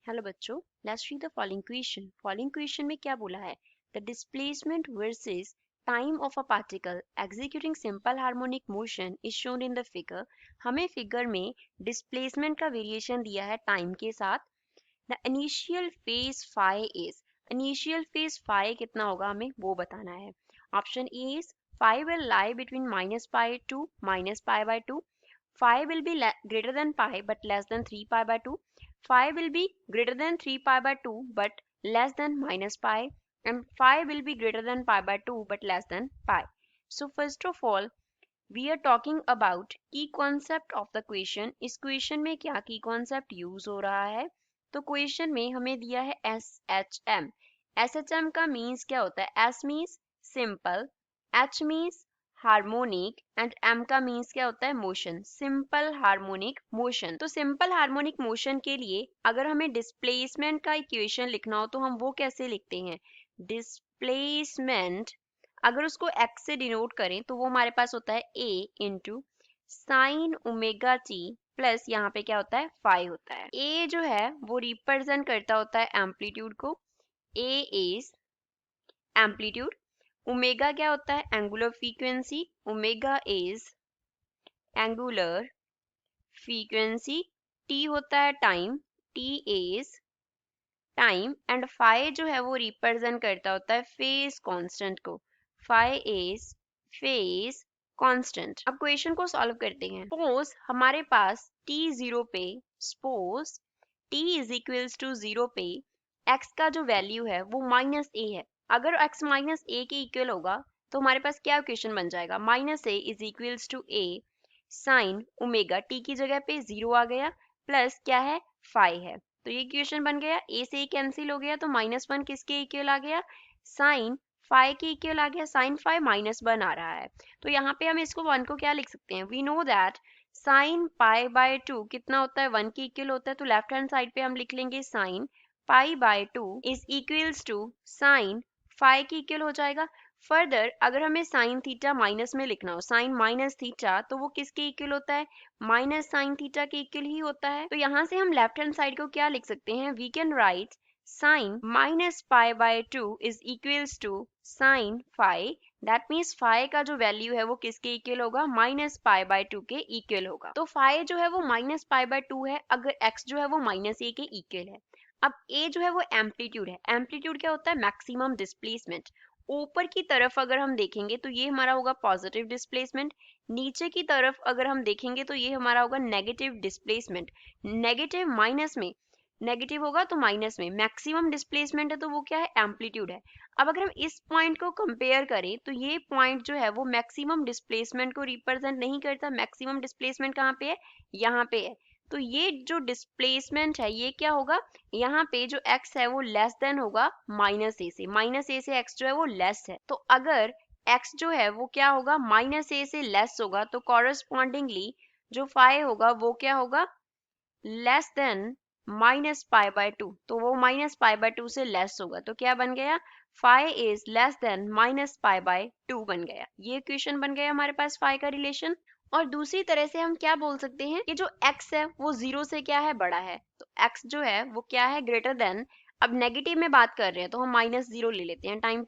Hello बच्चों, let's read the following question. Following question में क्या बोला है? The displacement versus time of a particle executing simple harmonic motion is shown in the figure. हमें figure में displacement का variation दिया है टाइम के साथ। The initial phase phi is, initial phase phi कितना होगा हमें वो बताना है। Option A is phi will lie between minus pi to minus pi by two, phi will be greater than pi but less than 3 pi by 2, phi will be greater than 3 pi by 2 but less than minus pi, and phi will be greater than pi by 2 but less than pi. So first of all we are talking about key concept of the question. इस question में क्या key concept use हो रहा है? तो question में हमें दिया है SHM. SHM का means क्या होता है? S means simple, H means harmonic and m का मीन्स क्या होता है? Motion, simple harmonic motion. तो सिंपल हार्मोनिक मोशन के लिए अगर हमें डिस्प्लेसमेंट का इक्वेशन लिखना हो तो हम वो कैसे लिखते हैं? डिस्प्लेसमेंट अगर उसको x से डिनोट करें तो वो हमारे पास होता है a into sine omega t plus यहाँ पे क्या होता है? फाई होता है। a जो है वो रिप्रेजेंट करता होता है एम्पलीट्यूड को, a इज एम्पलीट्यूड। ओमेगा क्या होता है? Angular frequency, omega is angular frequency. T होता है time, t is time. And phi जो है वो रिप्रेजेंट करता होता है फेज कांस्टेंट को, फाई इज फेज कांस्टेंट। अब क्वेश्चन को सॉल्व करते हैं। सपोज हमारे पास t जीरो पे, suppose t is equals to zero पे x का जो वैल्यू है वो माइनस a है। अगर x माइनस a के इक्वल होगा तो हमारे पास क्या इक्वेशन बन जाएगा? Minus a is equals to a sine omega, t की जगह पे जीरो आ गया, प्लस क्या है? फाई है। तो ये इक्वेशन बन गया, a से a कैंसिल हो गया तो माइनस वन किसके इक्वल आ गया? साइन फाई के इक्वल आ गया। साइन फाई माइनस वन आ रहा है तो यहाँ पे हम इसको वन को क्या लिख सकते हैं? We know that sine pi by two कितना होता है? वन के इक्वल होता है। तो लेफ्ट हैंड साइड पे हम लिख लेंगे sine pi by two is equals to sine phi के इक्वल हो जाएगा। फर्दर अगर हमें साइन थीटा माइनस में लिखना हो, साइन माइनस थीटा, तो वो किसके इक्वल होता है? माइनस साइन थीटा के इक्वल ही होता है। तो यहाँ से हम लेफ्ट हैंड साइड को क्या लिख सकते हैं? We can write sine minus pi by two is equals to sine phi. That means phi का जो वैल्यू है वो किसके इक्वल होगा? माइनस पाई बाय टू के इक्वल होगा। तो फाई जो है वो माइनस पाई बाय टू है अगर x जो है वो माइनस ए के इक्वल है। अब a जो है वो एम्पलीट्यूड है। एम्पलीट्यूड क्या होता है? Maximum displacement. ऊपर की तरफ अगर हम देखेंगे तो ये हमारा होगा पॉजिटिव डिस्प्लेसमेंट, नीचे की तरफ अगर हम देखेंगे तो ये हमारा होगा नेगेटिव डिस्प्लेसमेंट। नेगेटिव माइनस में, नेगेटिव होगा तो माइनस में, मैक्सिमम डिस्प्लेसमेंट है तो वो क्या है? एम्पलीट्यूड है। अब अगर हम इस पॉइंट को कंपेयर करें तो ये पॉइंट जो है वो मैक्सिमम डिस्प्लेसमेंट को रिप्रेजेंट नहीं करता। मैक्सिमम डिस्प्लेसमेंट कहाँ पे है? यहाँ पे है। तो ये जो डिस्प्लेसमेंट है ये क्या होगा? यहाँ पे जो x है वो लेस देन होगा माइनस ए से, माइनस ए से x जो है वो लेस है। तो अगर x जो है वो क्या होगा? माइनस ए से लेस होगा तो कॉरस्पॉन्डिंगली जो फाई होगा वो क्या होगा? Less than minus pi by two. तो वो माइनस पाई बाय टू से लेस होगा तो क्या बन गया? Phi is less than minus pi by two बन गया। ये इक्वेशन बन गया हमारे पास फाई का रिलेशन। और दूसरी तरह से हम क्या बोल सकते हैं कि जो x है वो जीरो से क्या है? बड़ा है। तो x जो है वो क्या है? ग्रेटर देन, अब नेगेटिव में बात कर रहे हैं तो हम माइनस जीरो ले लेते हैं। टाइम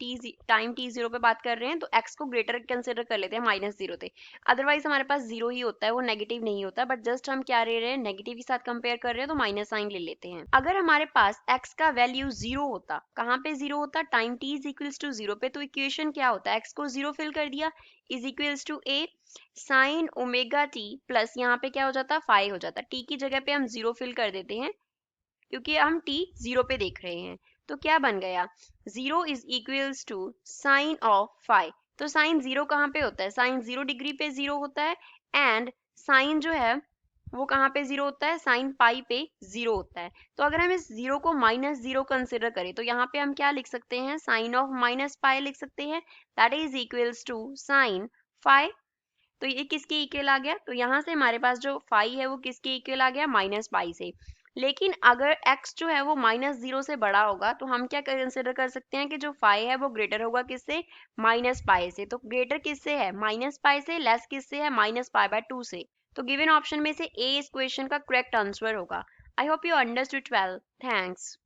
t जीरो पे बात कर रहे हैं तो x को ग्रेटर कंसिडर कर लेते हैं माइनस जीरो से। अदरवाइज हमारे पास जीरो ही होता है, वो नेगेटिव नहीं होता। बट जस्ट हम क्या ले रहे हैं? नेगेटिव के साथ कंपेयर कर रहे हैं तो माइनस साइन ले लेते हैं। अगर हमारे पास x का वैल्यू जीरो होता, कहाँ पे जीरो होता? Time t is equals to zero पे। तो इक्वेशन क्या होता है? x को जीरो फिल कर दिया is equals to a sine omega t plus यहाँ पे क्या हो जाता? फाई हो जाता। t की जगह पे हम जीरो फिल कर देते हैं क्योंकि हम t जीरो पे देख रहे हैं। तो क्या बन गया? Zero is equals to sine of phi. तो साइन जीरो कहाँ पे होता है? साइन जीरो डिग्री पे जीरो होता है। एंड साइन जो है वो कहाँ पे जीरो होता है? साइन पाई पे जीरो होता है। तो अगर हम इस जीरो को माइनस जीरो कंसिडर करें तो यहाँ पे हम क्या लिख सकते हैं? साइन ऑफ माइनस पाई लिख सकते हैं। That is equals to sine phi. तो ये किसके इक्वल आ गया? तो यहाँ से हमारे पास जो फाई है वो किसके इक्वल आ गया? माइनस पाई से। लेकिन अगर x जो है वो माइनस जीरो से बड़ा होगा तो हम क्या कंसिडर कर सकते हैं कि जो फाई है वो ग्रेटर होगा किससे? माइनस पाई से। तो ग्रेटर किससे है? माइनस पाई से। लेस किससे है? माइनस पाई बाय टू से। तो गिवन ऑप्शन में से ए इस क्वेश्चन का करेक्ट आंसर होगा। I hope you understood well. Thanks.